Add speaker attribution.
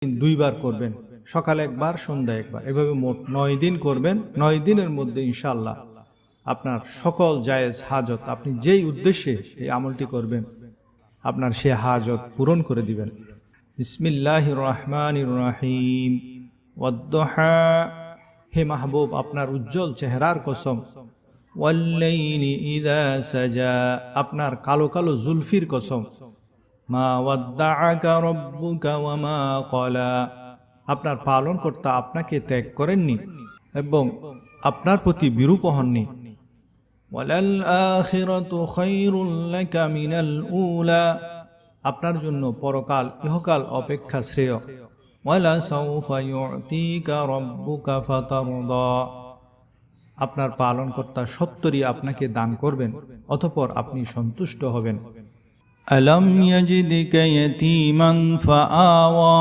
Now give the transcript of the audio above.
Speaker 1: দুইবার করবেন, সকালে একবার সন্ধ্যায় একবার, এভাবে মোট 9 দিন করবেন। 9 দিনের মধ্যে ইনশাআল্লাহ আপনার সকল জায়েজ হাজত, আপনি যেই উদ্দেশ্যে এই আমলটি করবেন আপনার সে হাজত পূরণ করে দিবেন। বিসমিল্লাহির রহমানির রহিম। ওয়াদ্দুহা, হে মাহবুব আপনার উজ্জ্বল চেহারার কসম। ওয়াল্লাইলি ইযা সাজা, আপনার কালো কালো জুলফির কসম। মা ওয়াদ্দাআকা রাব্বুকা ওয়া মা ক্বালা, আপনার পালনকর্তা আপনাকে ত্যাগ করেননি এবং আপনার প্রতি বিরূপ হননি। ওয়ালাল আখিরাতু খায়রুল লাকা মিনাল উলা, আপনার জন্য পরকাল ইহকাল অপেক্ষা শ্রেয়। ওয়ালা সাউফা ইউতিকা রাব্বুকা ফাতারদা, আপনার পালনকর্তা সত্তরই আপনাকে দান করবেন, অতঃপর আপনি সন্তুষ্ট হবেন। আলম ইয়াজিদিকা ইয়াতীমান ফাআওয়া,